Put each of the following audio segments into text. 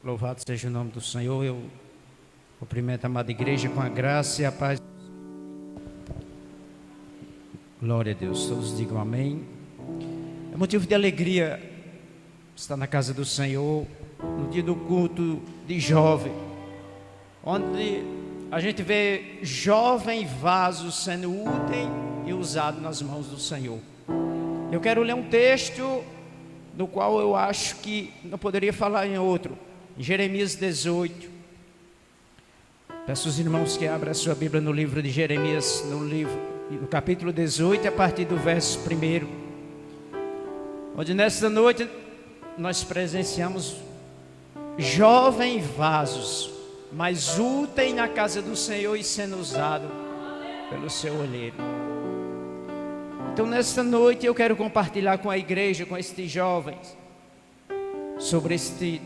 Louvado seja o nome do Senhor. Eu cumprimento a amada igreja com a graça e a paz. Glória a Deus. Todos digam amém. É motivo de alegria estar na casa do Senhor no dia do culto de jovem, onde a gente vê jovem vaso sendo útil e usado nas mãos do Senhor. Eu quero ler um texto no qual eu acho que não poderia falar em outro. Jeremias 18. Peço aos irmãos que abram a sua Bíblia no livro de Jeremias, no capítulo 18, a partir do verso 1. Onde nesta noite nós presenciamos jovem vasos, mas úteis na casa do Senhor e sendo usado pelo seu olheiro. Então nesta noite eu quero compartilhar com a igreja, com estes jovens, sobre este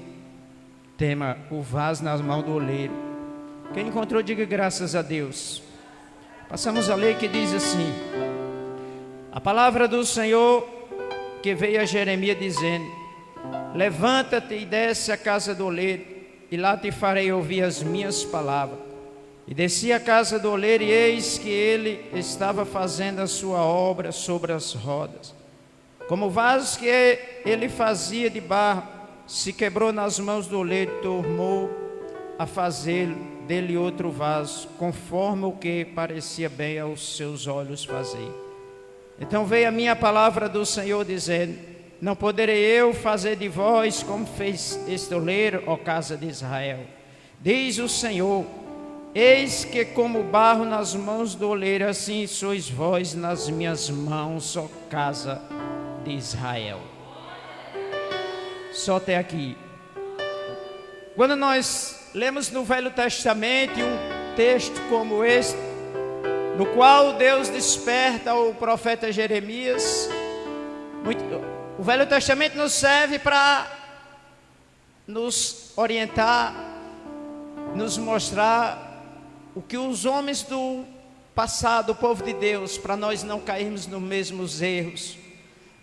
tema, o vaso nas mãos do oleiro. Quem encontrou, diga graças a Deus. Passamos a lei que diz assim: a palavra do Senhor que veio a Jeremias dizendo: levanta-te e desce à casa do oleiro, e lá te farei ouvir as minhas palavras. E desci à casa do oleiro, e eis que ele estava fazendo a sua obra sobre as rodas. Como o vaso que ele fazia de barro se quebrou nas mãos do oleiro, tornou a fazer dele outro vaso, conforme o que parecia bem aos seus olhos fazer. Então veio a minha palavra do Senhor dizendo: não poderei eu fazer de vós como fez este oleiro, ó casa de Israel? Diz o Senhor: eis que como barro nas mãos do oleiro, assim sois vós nas minhas mãos, ó casa de Israel. Só até aqui. Quando nós lemos no Velho Testamento um texto como este, no qual Deus desperta o profeta Jeremias, o Velho Testamento nos serve para nos orientar, nos mostrar o que os homens do passado, o povo de Deus, para nós não cairmos nos mesmos erros.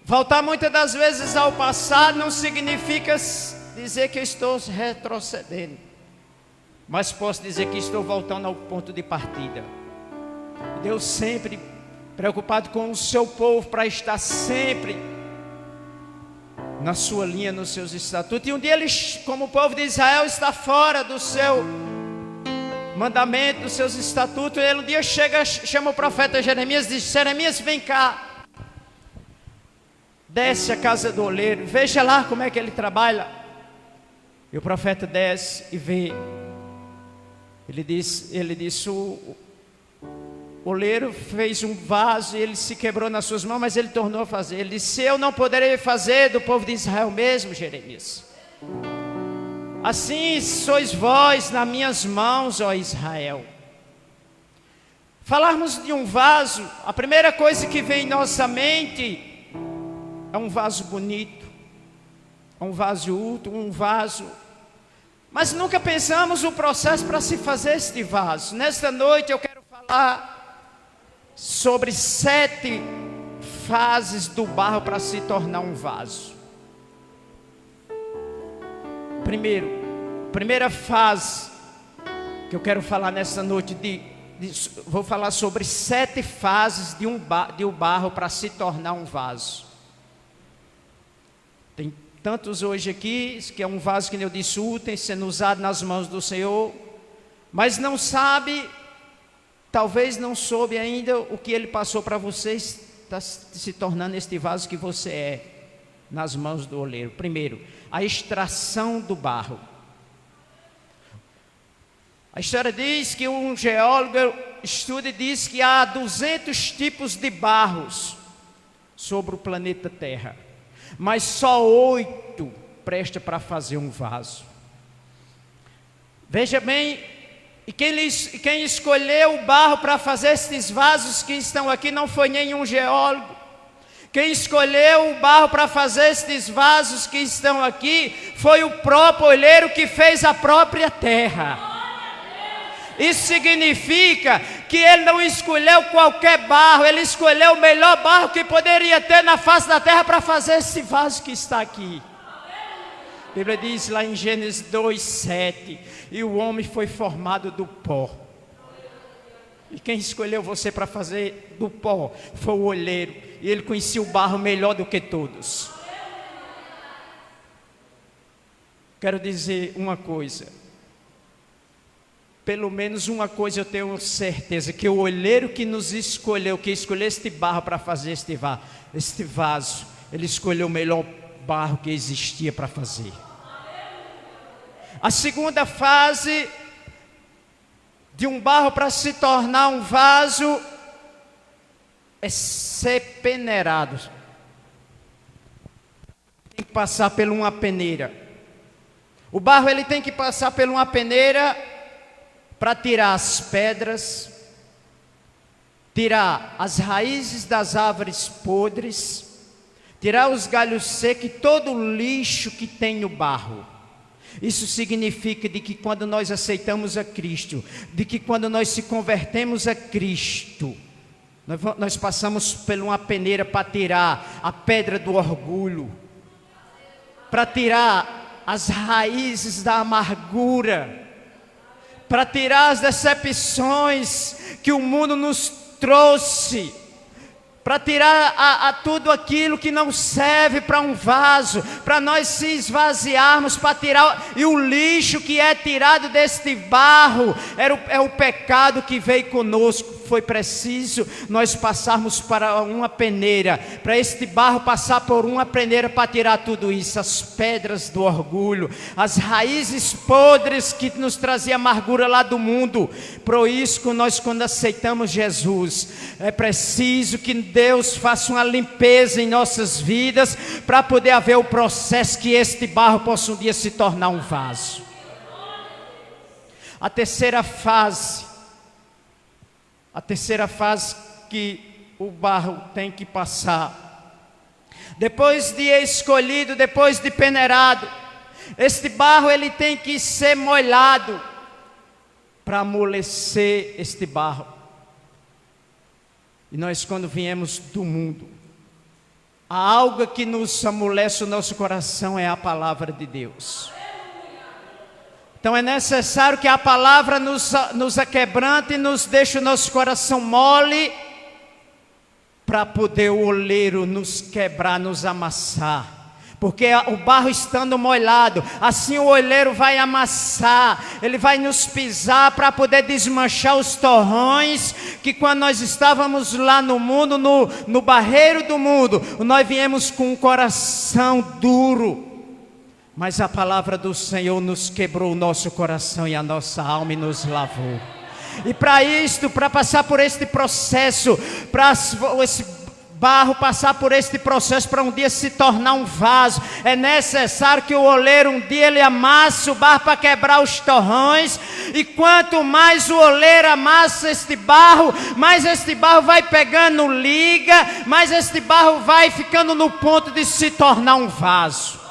Voltar muitas das vezes ao passado não significa dizer que estou retrocedendo, mas posso dizer que estou voltando ao ponto de partida. Deus sempre preocupado com o seu povo, para estar sempre na sua linha, nos seus estatutos. E um dia ele, como o povo de Israel está fora do seu mandamento, dos seus estatutos, ele um dia chama o profeta Jeremias e diz: Jeremias, vem cá, desce a casa do oleiro, veja lá como é que ele trabalha. E o profeta desce e vê. Ele disse: o oleiro fez um vaso e ele se quebrou nas suas mãos, mas ele tornou a fazer. Ele disse: se eu não poderei fazer do povo de Israel mesmo, Jeremias, assim sois vós nas minhas mãos, ó Israel. Falarmos de um vaso, a primeira coisa que vem em nossa mente é um vaso bonito, é um vaso útil, um vaso. Mas nunca pensamos o processo para se fazer este vaso. Nesta noite eu quero falar sobre 7 fases do barro para se tornar um vaso. Primeira fase que eu quero falar nesta noite, vou falar sobre 7 fases de um barro para se tornar um vaso. Tem tantos hoje aqui, que é um vaso, que eu disse, útil, sendo usado nas mãos do Senhor, mas não sabe, talvez não soube ainda o que Ele passou para vocês, está se tornando este vaso que você é, nas mãos do oleiro. Primeiro, a extração do barro. A história diz que um geólogo estuda e diz que há 200 tipos de barros sobre o planeta Terra, mas só 8 presta para fazer um vaso. Veja bem, e quem escolheu o barro para fazer esses vasos que estão aqui não foi nenhum geólogo. Quem escolheu o barro para fazer esses vasos que estão aqui foi o próprio olheiro, que fez a própria terra. Isso significa que ele não escolheu qualquer barro, ele escolheu o melhor barro que poderia ter na face da terra para fazer esse vaso que está aqui. A Bíblia diz lá em Gênesis 2:7, e o homem foi formado do pó. E quem escolheu você para fazer do pó foi o olheiro, e ele conhecia o barro melhor do que todos. Quero dizer uma coisa, pelo menos uma coisa eu tenho certeza, que o olheiro que nos escolheu, que escolheu este barro para fazer este vaso, ele escolheu o melhor barro que existia para fazer. A segunda fase de um barro para se tornar um vaso é ser peneirado. Tem que passar por uma peneira. O barro ele tem que passar por uma peneira para tirar as pedras, tirar as raízes das árvores podres, tirar os galhos secos e todo o lixo que tem no barro. Isso significa de que quando nós aceitamos a Cristo, de que quando nós se convertemos a Cristo, nós passamos por uma peneira para tirar a pedra do orgulho, para tirar as raízes da amargura, para tirar as decepções que o mundo nos trouxe, para tirar tudo aquilo que não serve para um vaso, para nós se esvaziarmos, para tirar, e o lixo que é tirado deste barro, é o pecado que veio conosco. Foi preciso nós passarmos para uma peneira, para este barro passar por uma peneira para tirar tudo isso, as pedras do orgulho, as raízes podres que nos trazia amargura lá do mundo. Por isso, nós quando aceitamos Jesus, é preciso que Deus faça uma limpeza em nossas vidas, para poder haver o processo que este barro possa um dia se tornar um vaso. A terceira fase que o barro tem que passar, depois de escolhido, depois de peneirado, este barro ele tem que ser molhado para amolecer este barro. E nós, quando viemos do mundo, a algo que nos amolece o nosso coração é a palavra de Deus. Então é necessário que a palavra nos aquebrante e nos deixe o nosso coração mole, para poder o oleiro nos quebrar, nos amassar. Porque o barro estando molhado, assim o oleiro vai amassar, ele vai nos pisar para poder desmanchar os torrões, que quando nós estávamos lá no mundo, no barreiro do mundo, nós viemos com um coração duro. Mas a palavra do Senhor nos quebrou o nosso coração e a nossa alma e nos lavou. E para isto, para passar por este processo, para esse barro passar por este processo, para um dia se tornar um vaso, é necessário que o oleiro um dia ele amasse o barro para quebrar os torrões. E quanto mais o oleiro amassa este barro, mais este barro vai pegando liga, mais este barro vai ficando no ponto de se tornar um vaso.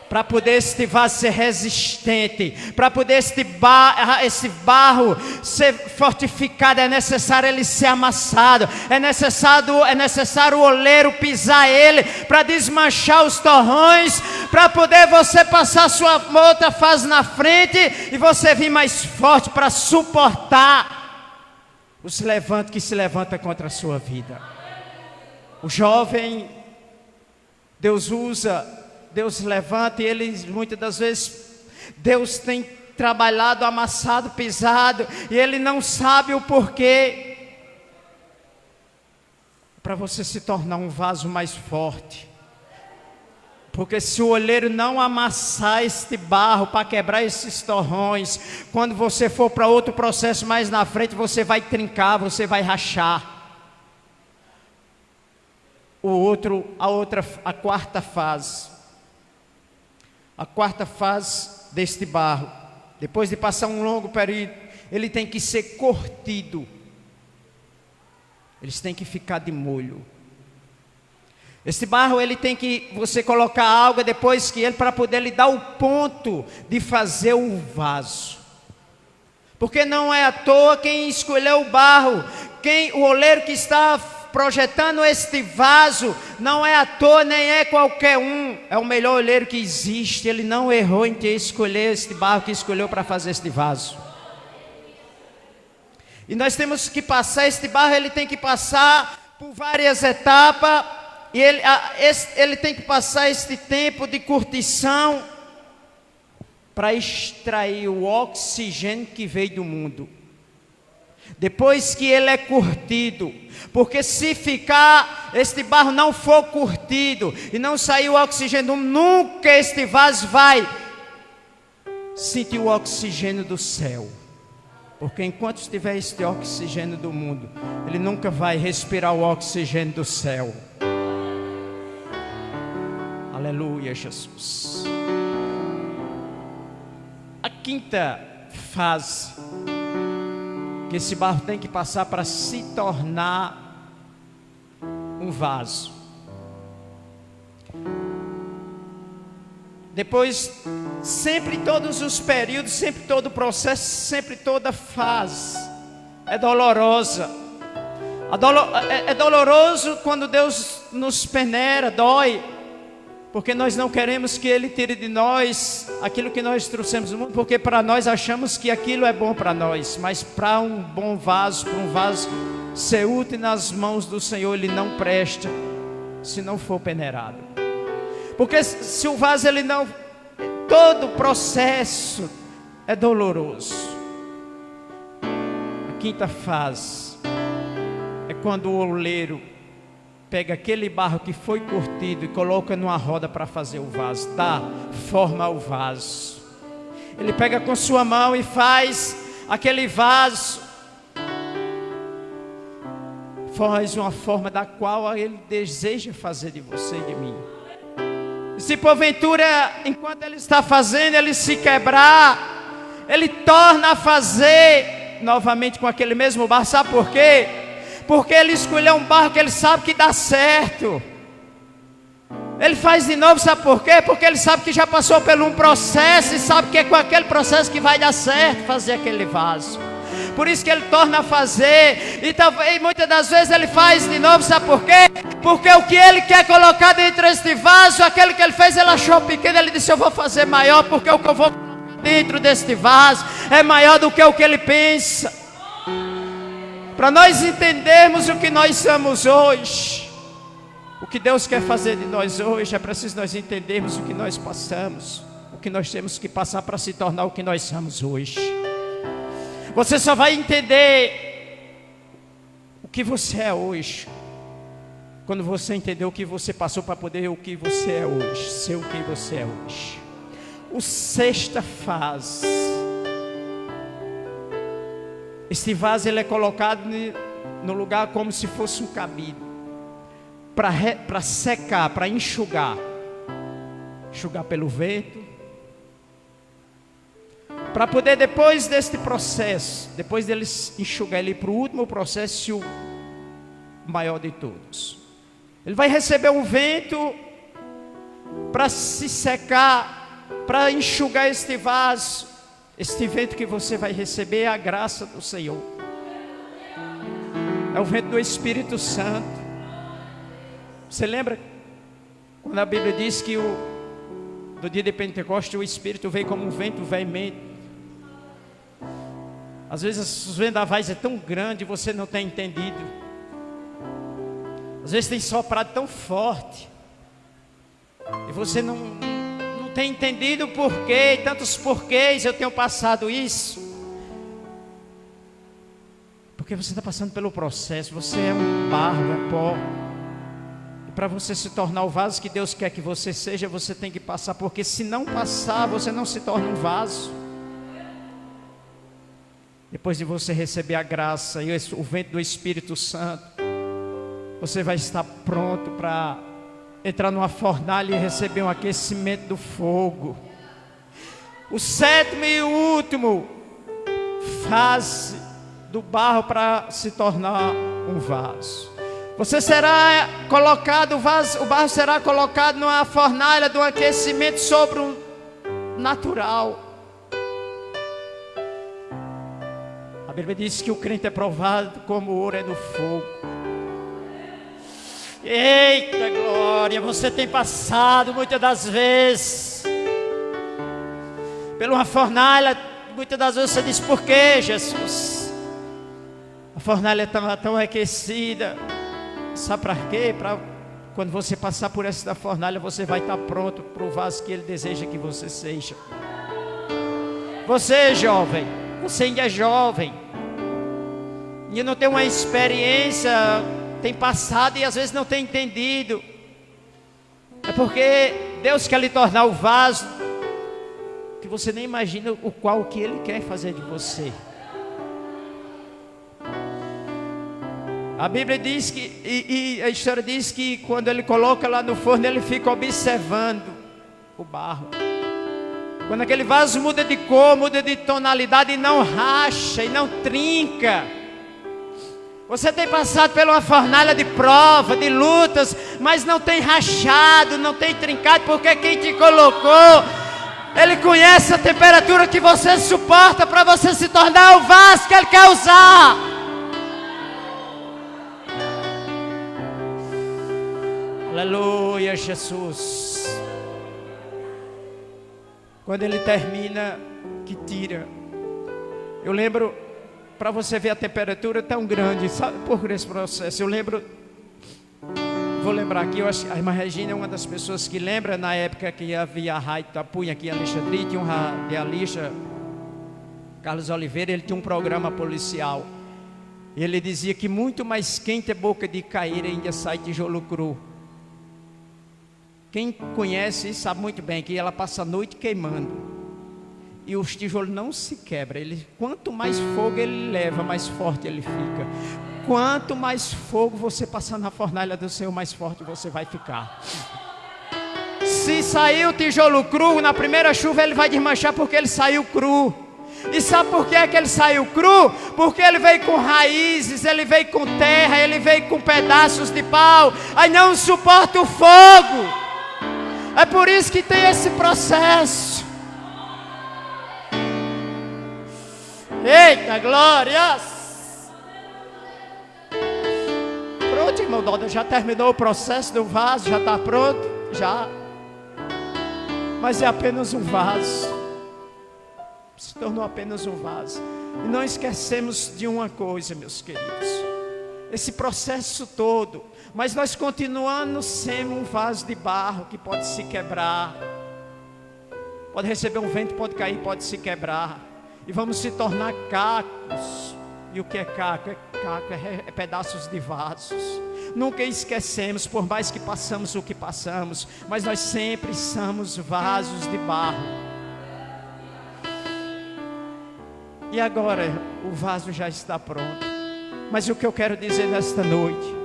Para poder este vaso ser resistente, para poder esse barro ser fortificado, é necessário ele ser amassado, é necessário o oleiro pisar ele, para desmanchar os torrões, para poder você passar sua outra fase na frente, e você vir mais forte para suportar os levantes que se levantam contra a sua vida. O jovem, Deus levanta, e ele muitas das vezes, Deus tem trabalhado, amassado, pisado, e ele não sabe o porquê. Para você se tornar um vaso mais forte. Porque se o oleiro não amassar este barro para quebrar esses torrões, quando você for para outro processo mais na frente, você vai trincar, você vai rachar. A quarta fase. A quarta fase deste barro, depois de passar um longo período, ele tem que ser curtido. Eles têm que ficar de molho. Este barro ele tem que você colocar água depois que ele, para poder lhe dar o ponto de fazer o vaso. Porque não é à toa quem escolheu o barro, o oleiro que está projetando este vaso, não é à toa, nem é qualquer um. É o melhor oleiro que existe. Ele não errou em que escolher este barro que escolheu para fazer este vaso. E nós temos que passar, este barro ele tem que passar por várias etapas. E ele tem que passar este tempo de curtição para extrair o oxigênio que veio do mundo. Depois que ele é curtido, porque se ficar, este barro não for curtido e não sair o oxigênio, nunca este vaso vai sentir o oxigênio do céu. Porque enquanto estiver este oxigênio do mundo, ele nunca vai respirar o oxigênio do céu. Aleluia, Jesus. A quinta fase que esse barro tem que passar para se tornar um vaso. Depois, sempre todos os períodos, sempre todo o processo, sempre toda fase é dolorosa. É doloroso quando Deus nos peneira, dói, porque nós não queremos que Ele tire de nós aquilo que nós trouxemos do mundo, porque para nós achamos que aquilo é bom para nós, mas para um bom vaso, para um vaso ser útil nas mãos do Senhor, ele não presta se não for peneirado. Porque se o vaso ele não, todo o processo é doloroso. A quinta fase é quando o oleiro pega aquele barro que foi curtido e coloca numa roda para fazer o vaso, dá forma ao vaso. Ele pega com sua mão e faz aquele vaso, faz uma forma da qual ele deseja fazer de você e de mim. Se porventura, enquanto ele está fazendo, ele se quebrar, ele torna a fazer novamente com aquele mesmo barro. Sabe por quê? Porque ele escolheu um barro que ele sabe que dá certo. Ele faz de novo, sabe por quê? Porque ele sabe que já passou por um processo e sabe que é com aquele processo que vai dar certo fazer aquele vaso. Por isso que ele torna a fazer. E talvez muitas das vezes ele faz de novo, sabe por quê? Porque o que ele quer colocar dentro deste vaso, aquele que ele fez, ele achou pequeno. Ele disse: eu vou fazer maior, porque o que eu vou colocar dentro deste vaso é maior do que o que ele pensa. Para nós entendermos o que nós somos hoje, o que Deus quer fazer de nós hoje, é preciso nós entendermos o que nós passamos, o que nós temos que passar para se tornar o que nós somos hoje. Você só vai entender o que você é hoje quando você entender o que você passou para poder o que você é hoje, ser o que você é hoje. O sexta fase. Este vaso ele é colocado no lugar como se fosse um cabide para secar, para enxugar pelo vento, para poder depois deste processo, depois deles enxugar ele para o último processo, o maior de todos, ele vai receber um vento para se secar, para enxugar este vaso. Este vento que você vai receber é a graça do Senhor, é o vento do Espírito Santo. Você lembra quando a Bíblia diz que no dia de Pentecostes o Espírito veio como um vento veemente? Às vezes os vendavais é tão grande e você não tem entendido. Às vezes tem soprado tão forte e você não tem entendido o porquê, tantos porquês eu tenho passado isso. Porque você está passando pelo processo, você é um barro, é pó. E para você se tornar o vaso que Deus quer que você seja, você tem que passar, porque se não passar, você não se torna um vaso. Depois de você receber a graça e o vento do Espírito Santo, você vai estar pronto para entrar numa fornalha e receber um aquecimento do fogo. O sétimo e o último fase do barro para se tornar um vaso. Você será colocado, o barro será colocado numa fornalha de um aquecimento sobre o natural. A Bíblia diz que o crente é provado como o ouro é no fogo. Eita glória, você tem passado muitas das vezes por uma fornalha. Muitas das vezes você diz: por que, Jesus? A fornalha estava tão aquecida. Sabe para quê? Para quando você passar por essa fornalha, você vai estar pronto para o vaso que Ele deseja que você seja. Você, jovem, você ainda é jovem e não tem uma experiência, tem passado e às vezes não tem entendido. É porque Deus quer lhe tornar o vaso que você nem imagina o qual que Ele quer fazer de você. A Bíblia diz que, e a história diz que quando Ele coloca lá no forno, Ele fica observando o barro. Quando aquele vaso muda de cor, muda de tonalidade e não racha e não trinca. Você tem passado por uma fornalha de prova, de lutas, mas não tem rachado, não tem trincado, porque quem te colocou, Ele conhece a temperatura que você suporta para você se tornar o vaso que Ele quer usar. Aleluia, Jesus. Quando Ele termina, que tira. Eu lembro, para você ver a temperatura tão grande, sabe por esse processo? Eu lembro, vou lembrar aqui, eu acho, a irmã Regina é uma das pessoas que lembra na época que havia a Raio Tapunha aqui em Alexandria, tinha um radialista, Carlos Oliveira, ele tinha um programa policial. E ele dizia que muito mais quente é boca de cair ainda sai tijolo cru. Quem conhece sabe muito bem que ela passa a noite queimando. E os tijolos não se quebram. Quanto mais fogo ele leva, mais forte ele fica. Quanto mais fogo você passar na fornalha do Senhor, mais forte você vai ficar. Se sair o tijolo cru, na primeira chuva ele vai desmanchar porque ele saiu cru. E sabe por que é que ele saiu cru? Porque ele veio com raízes, ele veio com terra, ele veio com pedaços de pau. Aí não suporta o fogo. É por isso que tem esse processo. Eita glórias. Pronto, irmão Doda, já terminou o processo do vaso? Já está pronto? Já. Mas é apenas um vaso. Se tornou apenas um vaso. E não esquecemos de uma coisa, meus queridos. Esse processo todo, mas nós continuamos sendo um vaso de barro que pode se quebrar. Pode receber um vento, pode cair, pode se quebrar. E vamos se tornar cacos. E o que é caco? É pedaços de vasos. Nunca esquecemos, por mais que passamos o que passamos, mas nós sempre somos vasos de barro. E agora o vaso já está pronto. Mas o que eu quero dizer nesta noite,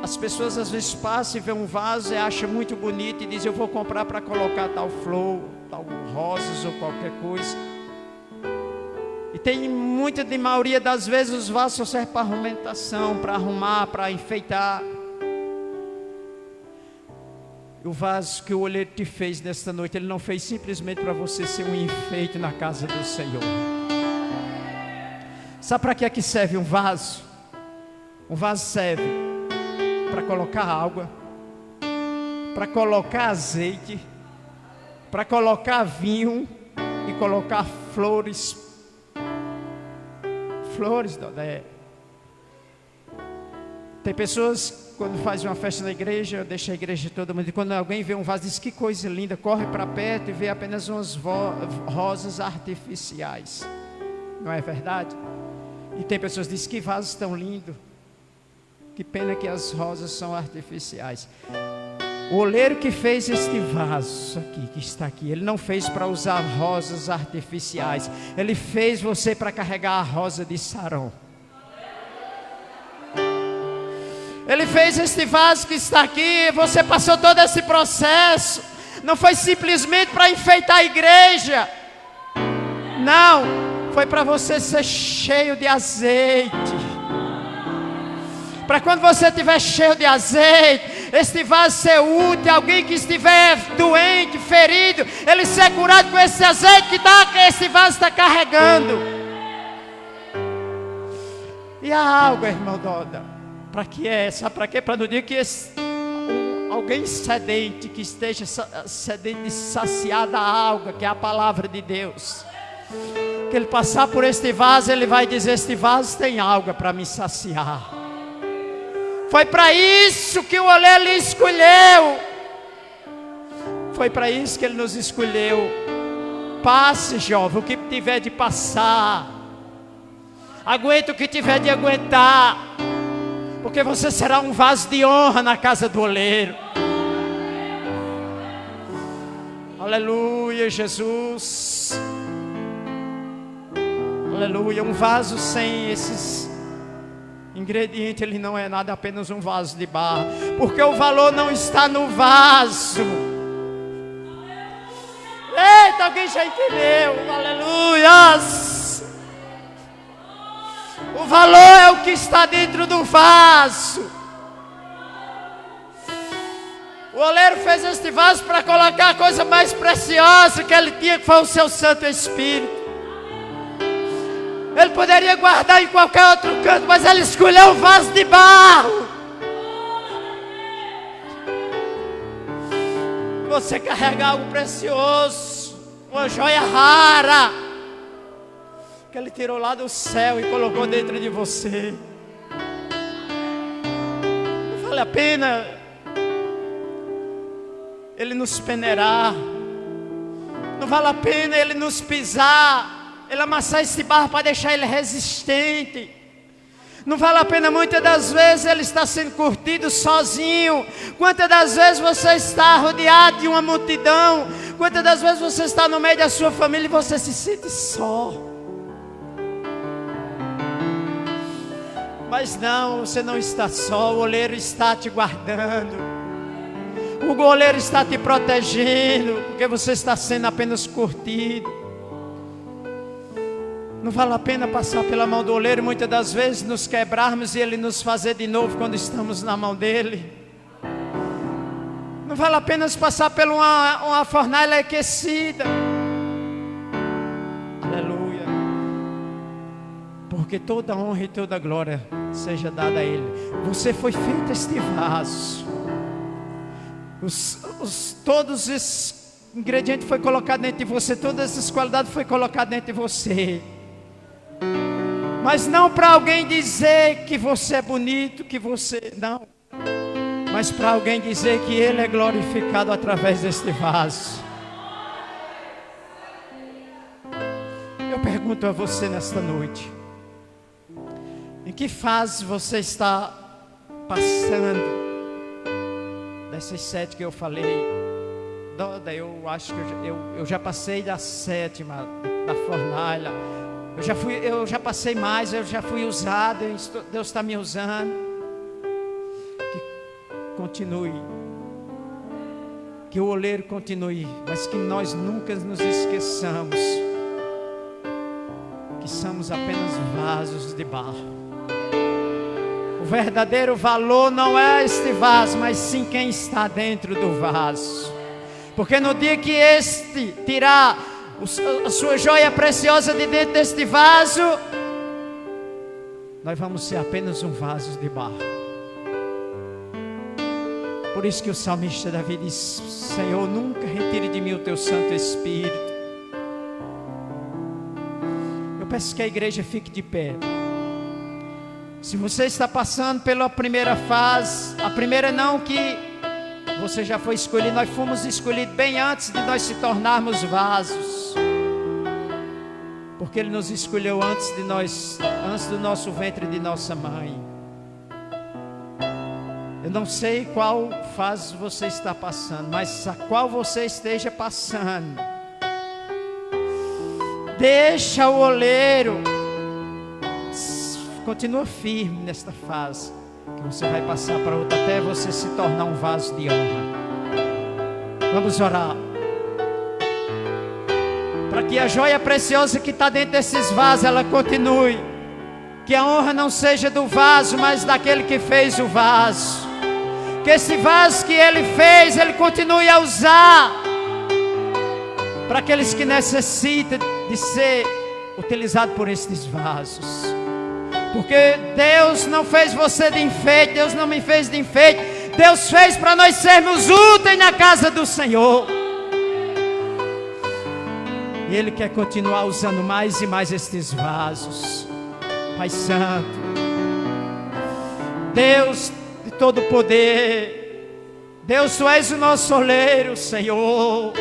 as pessoas às vezes passam e vêem um vaso e acham muito bonito e dizem: eu vou comprar para colocar tal flor, tal rosas ou qualquer coisa. E tem muita, de maioria das vezes, os vasos só servem para ornamentação, para arrumar, para enfeitar. O vaso que o olheiro te fez nesta noite, ele não fez simplesmente para você ser um enfeite na casa do Senhor. Sabe para que é que serve um vaso? Um vaso serve para colocar água, para colocar azeite, para colocar vinho e colocar flores. Flores, Dodé. Tem pessoas, quando faz uma festa na igreja, deixa a igreja toda, mas quando alguém vê um vaso, diz: que coisa linda, corre para perto e vê apenas umas rosas artificiais. Não é verdade? E tem pessoas que dizem: que vasos tão lindo. Que pena que as rosas são artificiais. O oleiro que fez este vaso aqui, que está aqui, ele não fez para usar rosas artificiais. Ele fez você para carregar a rosa de Saron. Ele fez este vaso que está aqui. Você passou todo esse processo. Não foi simplesmente para enfeitar a igreja. Não, foi para você ser cheio de azeite. Para quando você estiver cheio de azeite, este vaso ser útil, alguém que estiver doente, ferido, ele ser curado com esse azeite que esse vaso está carregando. E a água, irmão Doda, para que é? Sabe para quê? Para no dia que alguém sedente, que esteja sedente, saciado a algo, que é a palavra de Deus, que ele passar por este vaso, ele vai dizer: este vaso tem algo para me saciar. Foi para isso que o oleiro lhe escolheu. Foi para isso que ele nos escolheu. Passe, jovem, o que tiver de passar. Aguenta o que tiver de aguentar. Porque você será um vaso de honra na casa do oleiro. Aleluia, Jesus. Aleluia. Um vaso sem esses ingredientes, ele não é nada, apenas um vaso de barro. Porque o valor não está no vaso. Eita, alguém já entendeu? Aleluia. O valor é o que está dentro do vaso. O oleiro fez este vaso para colocar a coisa mais preciosa que ele tinha, que foi o seu Santo Espírito. Ele poderia guardar em qualquer outro canto, mas ele escolheu o vaso de barro. Você carrega algo precioso, uma joia rara, que ele tirou lá do céu e colocou dentro de você. Não vale a pena ele nos peneirar, não vale a pena ele nos pisar, ele amassar esse barro para deixar ele resistente. Não vale a pena, muitas das vezes ele está sendo curtido sozinho. Quantas das vezes você está rodeado de uma multidão? Quantas das vezes você está no meio da sua família e você se sente só? Mas não, você não está só. O oleiro está te guardando. O oleiro está te protegendo, porque você está sendo apenas curtido. Não vale a pena passar pela mão do oleiro, muitas das vezes nos quebrarmos e ele nos fazer de novo quando estamos na mão dele. Não vale a pena passar por uma fornalha aquecida. Aleluia. Porque toda honra e toda glória seja dada a ele. Você foi feito este vaso. Todos esses ingredientes foi colocado dentro de você, todas essas qualidades foi colocado dentro de você. Mas não para alguém dizer que você é bonito, que você... Não. Mas para alguém dizer que ele é glorificado através deste vaso. Eu pergunto a você nesta noite: em que fase você está passando? Dessas 7 que eu falei, eu acho que eu já passei da 7ª, da fornalha. Eu já passei mais, eu já fui usado, Deus está me usando. Que continue, que o oleiro continue, mas que nós nunca nos esqueçamos que somos apenas vasos de barro. O verdadeiro valor não é este vaso, mas sim quem está dentro do vaso. Porque no dia que este tirar a sua joia preciosa de dentro deste vaso, nós vamos ser apenas um vaso de barro. Por isso que o salmista Davi diz: Senhor, nunca retire de mim o teu Santo Espírito. Eu peço que a igreja fique de pé. Se você está passando pela primeira fase, a primeira não, que você já foi escolhido, nós fomos escolhidos bem antes de nós se tornarmos vasos. Porque Ele nos escolheu antes do nosso ventre de nossa mãe. Eu não sei qual fase você está passando, mas a qual você esteja passando, deixa o oleiro, continua firme nesta fase, que você vai passar para outra, até você se tornar um vaso de honra. Vamos orar, para que a joia preciosa que está dentro desses vasos, ela continue, que a honra não seja do vaso, mas daquele que fez o vaso. Que esse vaso que Ele fez, Ele continue a usar para aqueles que necessitam de ser utilizados por estes vasos. Porque Deus não fez você de enfeite, Deus não me fez de enfeite. Deus fez para nós sermos úteis na casa do Senhor. E Ele quer continuar usando mais e mais estes vasos. Pai Santo, Deus de todo poder, Deus, Tu és o nosso oleiro, Senhor.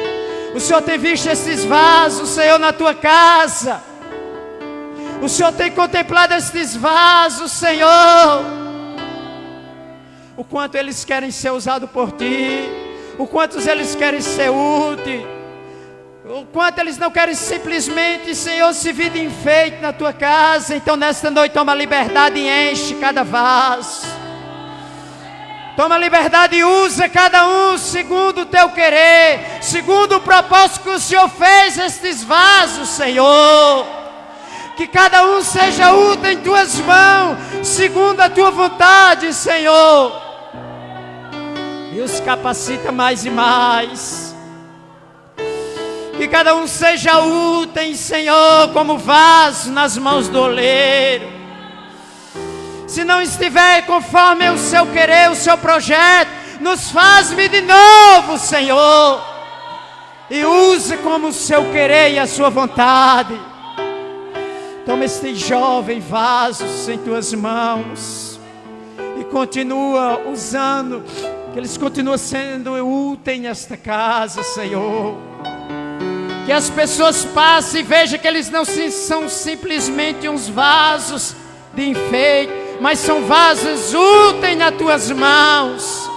O Senhor tem visto estes vasos, Senhor, na Tua casa. O Senhor tem contemplado estes vasos, Senhor. O quanto eles querem ser usados por Ti, o quanto eles querem ser úteis, o quanto eles não querem simplesmente, Senhor, se vir de enfeite na Tua casa. Então nesta noite toma liberdade e enche cada vaso. Toma liberdade e usa cada um segundo o Teu querer, segundo o propósito que o Senhor fez estes vasos, Senhor. Que cada um seja útil em Tuas mãos, segundo a Tua vontade, Senhor. E os capacita mais e mais. Que cada um seja útil, Senhor, como vaso nas mãos do oleiro. Se não estiver conforme o Seu querer, o Seu projeto, nos faz-me de novo, Senhor. E use como o Seu querer e a Sua vontade. Toma este jovem vasos em Tuas mãos. E continua usando, que eles continuam sendo úteis nesta casa, Senhor. Que as pessoas passem e vejam que eles não são simplesmente uns vasos de enfeite, mas são vasos úteis nas Tuas mãos.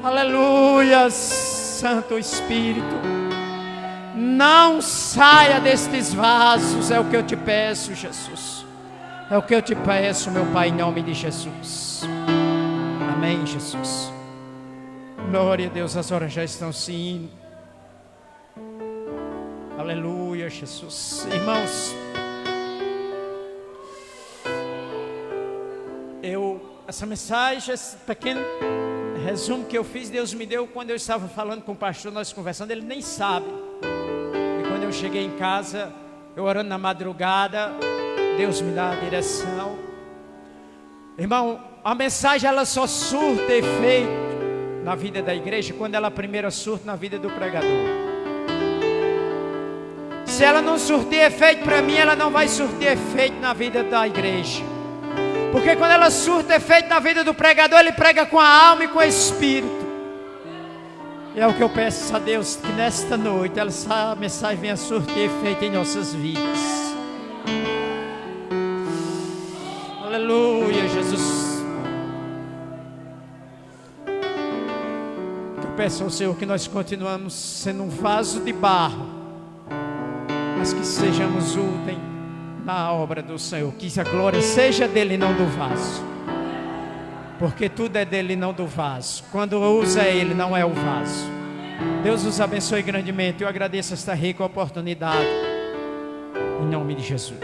Aleluia, Santo Espírito. Não saia destes vasos, é o que eu Te peço, Jesus. É o que eu Te peço, meu Pai, em nome de Jesus. Amém, Jesus. Glória a Deus, as horas já estão se indo. Aleluia, Jesus. Irmãos, essa mensagem, esse pequeno resumo que eu fiz, Deus me deu quando eu estava falando com o pastor, nós conversando, ele nem sabe. E quando eu cheguei em casa, eu orando na madrugada, Deus me dá a direção. Irmão, a mensagem ela só surta efeito na vida da igreja quando ela primeiro surta na vida do pregador. Se ela não surtir efeito para mim, ela não vai surtir efeito na vida da igreja. Porque quando ela surta efeito na vida do pregador, ele prega com a alma e com o espírito. E é o que eu peço a Deus, que nesta noite essa mensagem venha surtir efeito em nossas vidas. Aleluia, Jesus. Eu peço ao Senhor que nós continuamos sendo um vaso de barro, mas que sejamos úteis na obra do Senhor, que a glória seja dele e não do vaso, porque tudo é dele e não do vaso. Quando usa ele, não é o vaso. Deus os abençoe grandemente. Eu agradeço esta rica oportunidade em nome de Jesus.